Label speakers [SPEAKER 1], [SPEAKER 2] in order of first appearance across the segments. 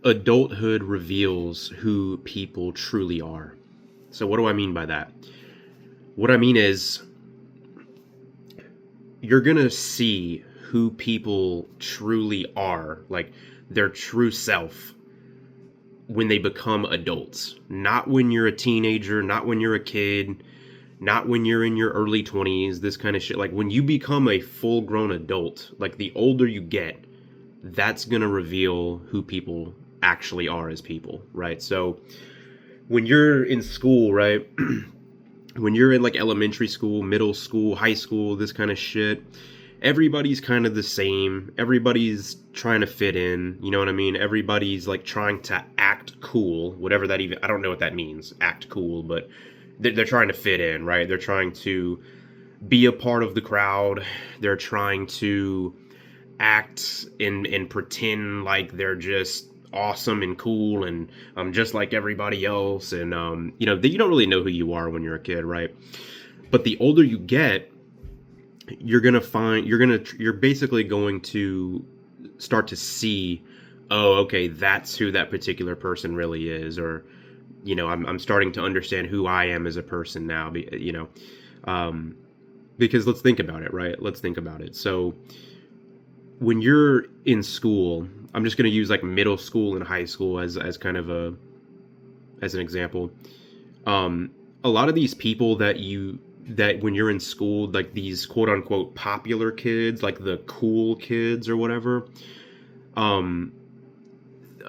[SPEAKER 1] Adulthood reveals who people truly are. So, what do I mean by that? What I mean is, you're gonna see who people truly are, like their true self, when they become adults. Not when you're a teenager, not when you're a kid, not when you're in your early 20s, this kind of shit. Like when you become a full grown adult, like the older you get, that's gonna reveal who people actually are as people, right? So when you're in school, right? When you're in like elementary school, middle school, high school, this kind of shit, everybody's kind of the same. Everybody's trying to fit in, you know what I mean? Everybody's like trying to act cool, whatever that even, I don't know what that means, act cool, but they're trying to fit in, right? They're trying to be a part of the crowd. They're trying to act and pretend like they're just awesome and cool and just like everybody else. And you don't really know who you are when you're a kid, right? But the older you get, you're basically going to start to see, oh, okay, that's who that particular person really is. Or I'm starting to understand who I am as a person now. Because let's think about it, right? Let's think about it. So when you're in school, I'm just going to use like middle school and high school as kind of as an example. A lot of these people that when you're in school, like these quote unquote popular kids, like the cool kids or whatever,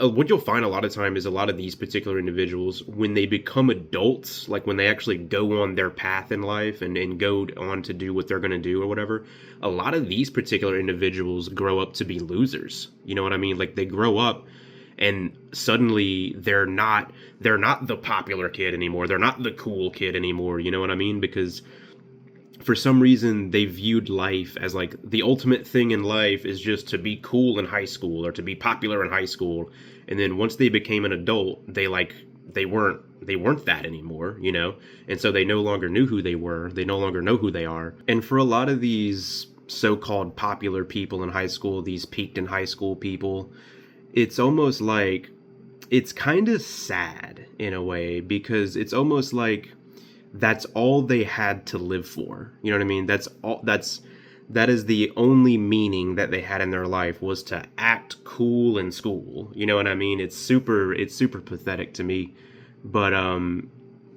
[SPEAKER 1] what you'll find a lot of time is a lot of these particular individuals, when they become adults, like when they actually go on their path in life and go on to do what they're going to do or whatever, a lot of these particular individuals grow up to be losers. You know what I mean? Like they grow up and suddenly they're not the popular kid anymore. They're not the cool kid anymore. You know what I mean? Because for some reason they viewed life as like the ultimate thing in life is just to be cool in high school or to be popular in high school. And then once they became an adult, they weren't that anymore, And so they no longer knew who they were. They no longer know who they are. And for a lot of these so-called popular people in high school, these peaked in high school people, it's almost like, it's kind of sad in a way, because it's almost like that's all they had to live for. You know what I mean? That is the only meaning that they had in their life, was to act cool in school. You know what I mean? It's super pathetic to me. But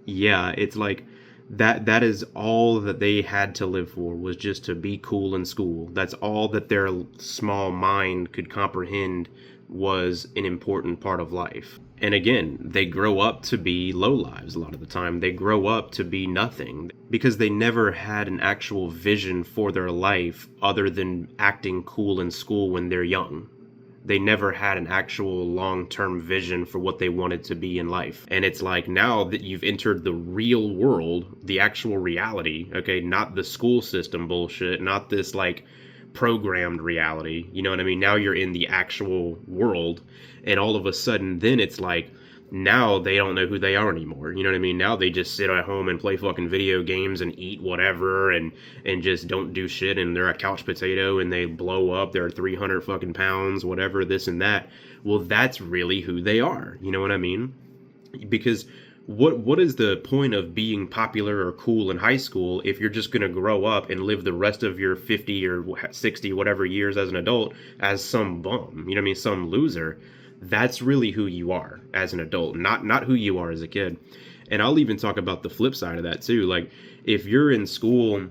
[SPEAKER 1] yeah, it's like that is all that they had to live for, was just to be cool in school. That's all that their small mind could comprehend was an important part of life. And again, they grow up to be lowlives a lot of the time. They grow up to be nothing because they never had an actual vision for their life other than acting cool in school when they're young. They never had an actual long-term vision for what they wanted to be in life. And it's like, now that you've entered the real world, the actual reality, okay, not the school system bullshit, not this like programmed reality, you know what I mean? Now you're in the actual world, and all of a sudden then it's like, now they don't know who they are anymore. You know what I mean? Now they just sit at home and play fucking video games and eat whatever and just don't do shit, and they're a couch potato and they blow up, they're 300 fucking pounds, whatever, this and that. Well, that's really who they are. You know what I mean? Because what is the point of being popular or cool in high school if you're just going to grow up and live the rest of your 50 or 60 whatever years as an adult as some bum, you know what I mean, some loser? That's really who you are as an adult, not who you are as a kid. And I'll even talk about the flip side of that too. Like if you're in school,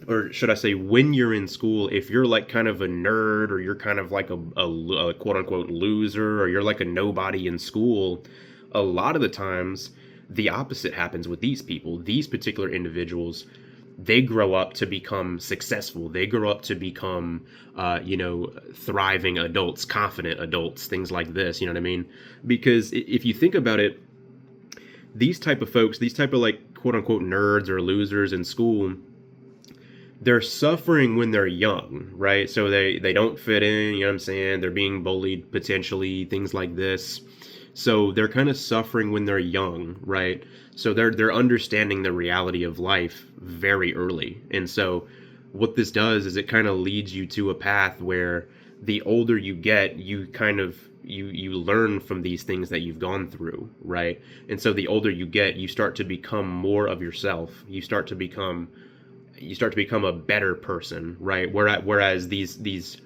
[SPEAKER 1] or should I say when you're in school, if you're like kind of a nerd, or you're kind of like a quote unquote loser, or you're like a nobody in school, a lot of the times the opposite happens with these people. These particular individuals, they grow up to become successful. They grow up to become, thriving adults, confident adults, things like this. You know what I mean? Because if you think about it, these type of folks, these type of like quote unquote nerds or losers in school, they're suffering when they're young, right? So they don't fit in, you know what I'm saying? They're being bullied potentially, things like this. So they're kind of suffering when they're young, right? So they're understanding the reality of life very early. And so what this does is it kind of leads you to a path where the older you get, you kind of you learn from these things that you've gone through, right? And so the older you get, you start to become more of yourself. You start to become a better person, right? Whereas these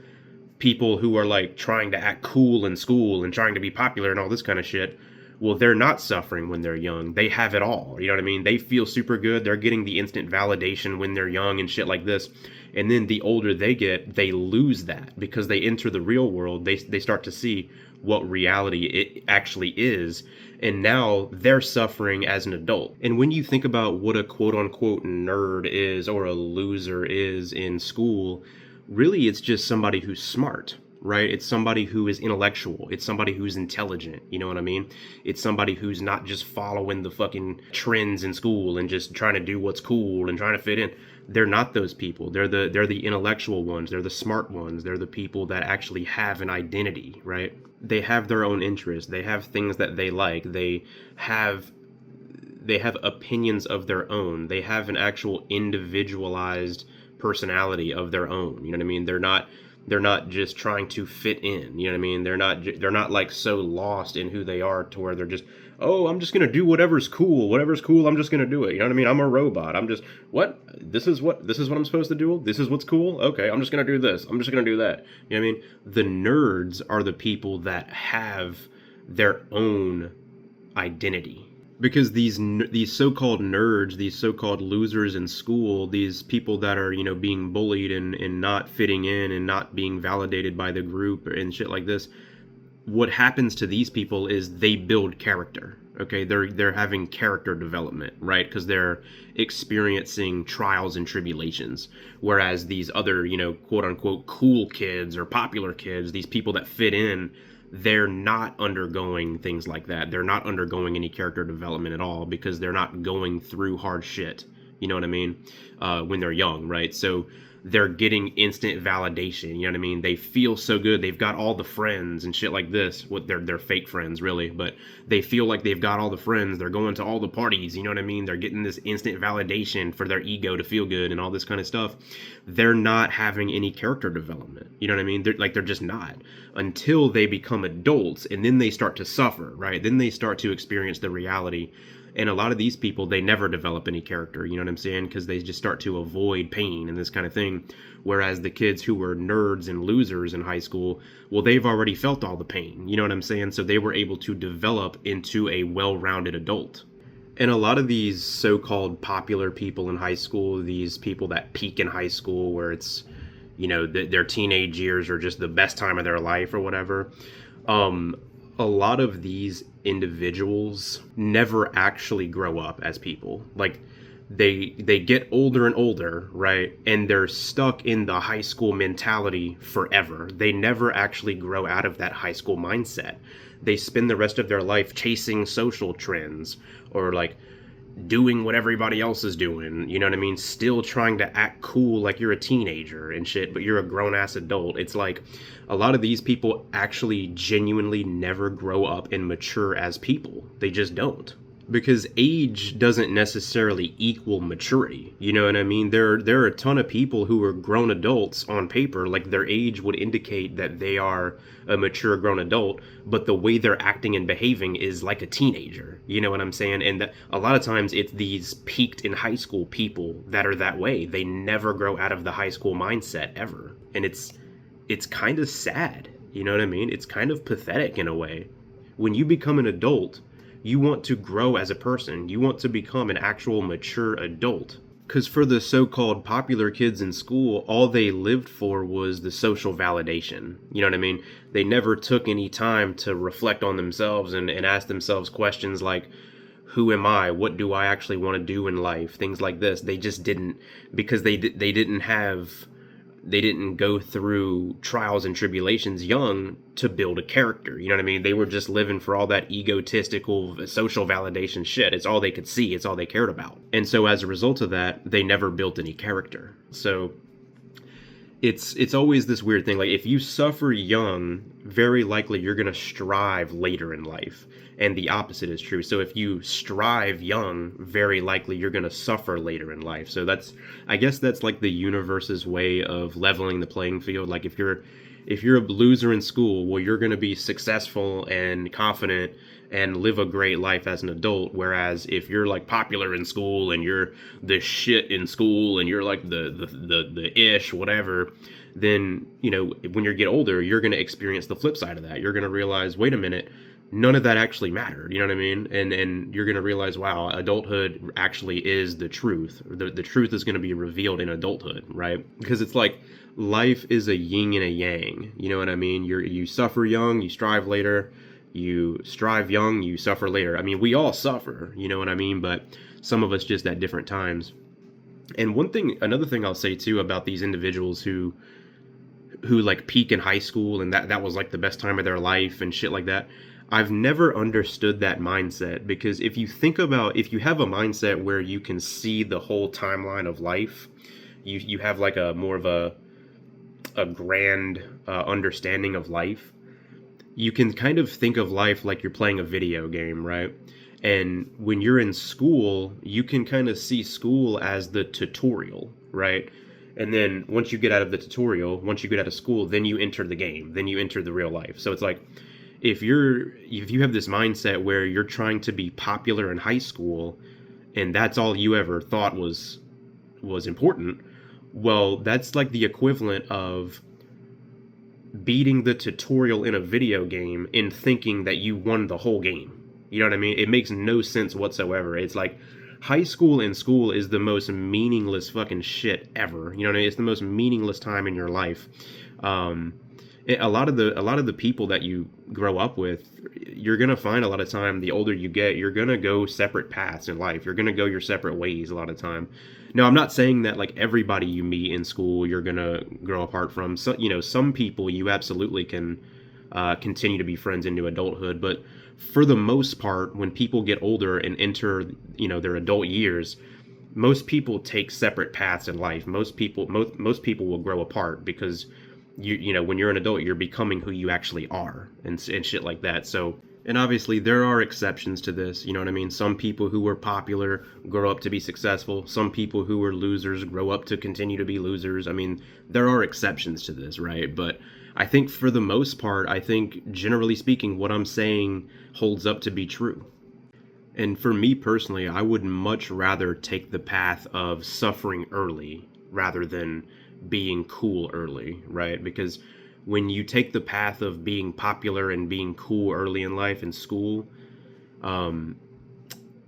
[SPEAKER 1] people who are like trying to act cool in school and trying to be popular and all this kind of shit, well, they're not suffering when they're young. They have it all. You know what I mean? They feel super good. They're getting the instant validation when they're young and shit like this. And then the older they get, they lose that because they enter the real world. They start to see what reality it actually is. And now they're suffering as an adult. And when you think about what a quote unquote nerd is or a loser is in school, really it's just somebody who's smart, right? It's somebody who is intellectual. It's somebody who's intelligent. You know what I mean? It's somebody who's not just following the fucking trends in school and just trying to do what's cool and trying to fit in. They're not those people. They're the intellectual ones. They're the smart ones. They're the people that actually have an identity, right? They have their own interests. They have things that they like. Have they have opinions of their own. They have an actual individualized personality of their own. You know what I mean? They're not just trying to fit in. You know what I mean? They're not like so lost in who they are to where they're just, oh, I'm just gonna do whatever's cool. Whatever's cool, I'm just gonna do it. You know what I mean? I'm a robot. I'm just what? This is what I'm supposed to do? This is what's cool? Okay, I'm just gonna do this. I'm just gonna do that. You know what I mean? The nerds are the people that have their own identity. Because these so-called nerds, these so-called losers in school, these people that are, being bullied and not fitting in and not being validated by the group and shit like this, what happens to these people is they build character. Okay, they're having character development, right? Because they're experiencing trials and tribulations. Whereas these other, quote unquote cool kids or popular kids, these people that fit in, they're not undergoing things like that. They're not undergoing any character development at all because they're not going through hard shit. You know what I mean? When they're young, right? So they're getting instant validation. You know what I mean? They feel so good. They've got all the friends and shit like this. What they're fake friends, really, but they feel like they've got all the friends. They're going to all the parties. You know what I mean? They're getting this instant validation for their ego to feel good and all this kind of stuff. They're not having any character development. You know what I mean? They're just not until they become adults, and then they start to suffer, right? Then they start to experience the reality. And a lot of these people, they never develop any character, you know what I'm saying? Because they just start to avoid pain and this kind of thing. Whereas the kids who were nerds and losers in high school, well, they've already felt all the pain, you know what I'm saying? So they were able to develop into a well-rounded adult. And a lot of these so-called popular people in high school, these people that peak in high school where it's, their teenage years are just the best time of their life or whatever, a lot of these individuals never actually grow up as people. Like they get older and older, right? And they're stuck in the high school mentality forever. They never actually grow out of that high school mindset. They spend the rest of their life chasing social trends or like doing what everybody else is doing, you know what I mean? Still trying to act cool like you're a teenager and shit, but you're a grown-ass adult. It's like a lot of these people actually genuinely never grow up and mature as people. They just don't. Because age doesn't necessarily equal maturity. You know what I mean? There are a ton of people who are grown adults on paper, like their age would indicate that they are a mature grown adult, but the way they're acting and behaving is like a teenager. You know what I'm saying? And a lot of times it's these peaked in high school people that are that way. They never grow out of the high school mindset ever. And it's kind of sad. You know what I mean? It's kind of pathetic in a way. When you become an adult, you want to grow as a person. You want to become an actual mature adult. Because for the so-called popular kids in school, all they lived for was the social validation. You know what I mean? They never took any time to reflect on themselves and ask themselves questions like, who am I? What do I actually want to do in life? Things like this. They just didn't, because they didn't go through trials and tribulations young to build a character. You know what I mean? They were just living for all that egotistical social validation shit. It's all they could see. It's all they cared about. And so as a result of that, they never built any character. So it's always this weird thing. Like if you suffer young, very likely you're going to strive later in life. And the opposite is true. So if you strive young, very likely you're going to suffer later in life. So I guess that's like the universe's way of leveling the playing field. Like if you're if you're a loser in school, well, you're going to be successful and confident and live a great life as an adult. Whereas if you're like popular in school and you're the shit in school and you're like the ish whatever, then when you get older, you're going to experience the flip side of that. You're going to realize, wait a minute, none of that actually mattered. You know what I mean? And you're going to realize, wow, adulthood actually is the truth. The truth is going to be revealed in adulthood, right? Because it's like life is a yin and a yang. You know what I mean? You suffer young, you strive later. You strive young, you suffer later. I mean, we all suffer, you know what I mean? But some of us just at different times. And another thing I'll say too about these individuals who like peak in high school and that was like the best time of their life and shit like that. I've never understood that mindset, because if you have a mindset where you can see the whole timeline of life, you have like a more of a grand understanding of life. You can kind of think of life like you're playing a video game, right? And when you're in school, you can kind of see school as the tutorial, right? And then once you get out of the tutorial, once you get out of school, then you enter the game, then you enter the real life. So it's like, if you have this mindset where you're trying to be popular in high school and that's all you ever thought was important, well, that's like the equivalent of beating the tutorial in a video game and thinking that you won the whole game. You know what I mean? It makes no sense whatsoever. It's like high school and school is the most meaningless fucking shit ever. You know what I mean? It's the most meaningless time in your life. A lot of the people that you grow up with, you're gonna find a lot of time, the older you get, you're gonna go separate paths in life. You're gonna go your separate ways a lot of time. Now, I'm not saying that like everybody you meet in school you're gonna grow apart from. So, some people you absolutely can continue to be friends into adulthood, but for the most part, when people get older and enter their adult years, most people take separate paths in life. Most people will grow apart because when you're an adult, you're becoming who you actually are and shit like that. So, and obviously there are exceptions to this, you know what I mean? Some people who were popular grow up to be successful. Some people who were losers grow up to continue to be losers. I mean, there are exceptions to this, right? But I think for the most part, I think generally speaking, what I'm saying holds up to be true. And for me personally, I would much rather take the path of suffering early rather than being cool early, right? Because when you take the path of being popular and being cool early in life in school,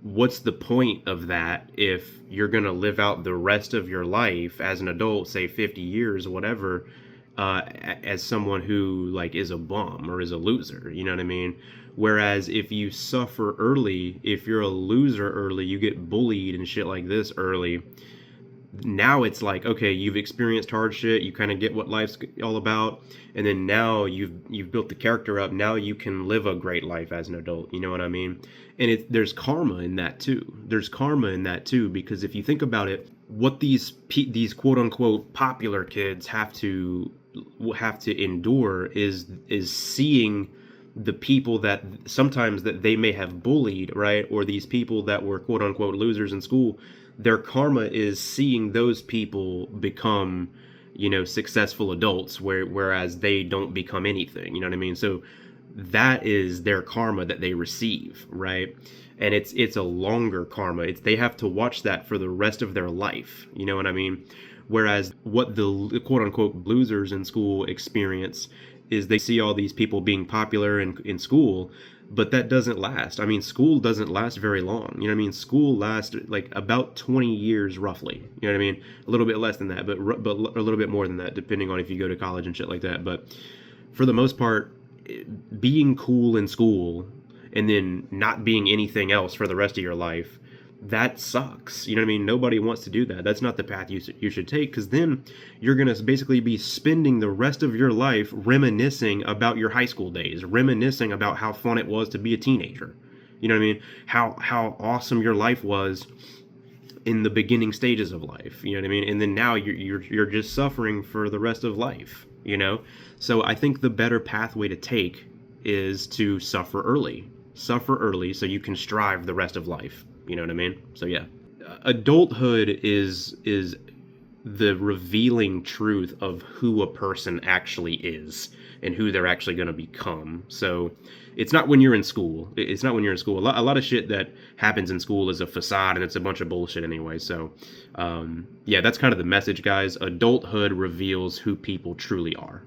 [SPEAKER 1] what's the point of that if you're going to live out the rest of your life as an adult, say 50 years or whatever, as someone who like is a bum or is a loser, you know what I mean? Whereas if you suffer early, if you're a loser early, you get bullied and shit like this early, now it's like, okay, you've experienced hard shit, you kind of get what life's all about, and then now you've built the character up. Now you can live a great life as an adult, you know what I mean? And there's karma in that too. There's karma in that too, because if you think about it, what these quote unquote popular kids have to endure is seeing the people that sometimes that they may have bullied, right? Or these people that were quote unquote losers in school. Their karma is seeing those people become, successful adults, whereas they don't become anything, you know what I mean? So that is their karma that they receive, right? And it's a longer karma. They have to watch that for the rest of their life, you know what I mean? Whereas what the quote unquote losers in school experience is they see all these people being popular in school, but that doesn't last. I mean, school doesn't last very long. You know what I mean? School lasts like about 20 years roughly. You know what I mean? A little bit less than that, but a little bit more than that, depending on if you go to college and shit like that. But for the most part, being cool in school and then not being anything else for the rest of your life, that sucks. You know what I mean? Nobody wants to do that. That's not the path you should take, because then you're going to basically be spending the rest of your life reminiscing about your high school days, reminiscing about how fun it was to be a teenager. You know what I mean? How awesome your life was in the beginning stages of life. You know what I mean? And then now you're just suffering for the rest of life, So I think the better pathway to take is to suffer early so you can strive the rest of life. You know what I mean? So yeah, adulthood is the revealing truth of who a person actually is and who they're actually going to become. So it's not when you're in school. It's not when you're in school. A lot of shit that happens in school is a facade and it's a bunch of bullshit anyway. So yeah, that's kind of the message, guys. Adulthood reveals who people truly are.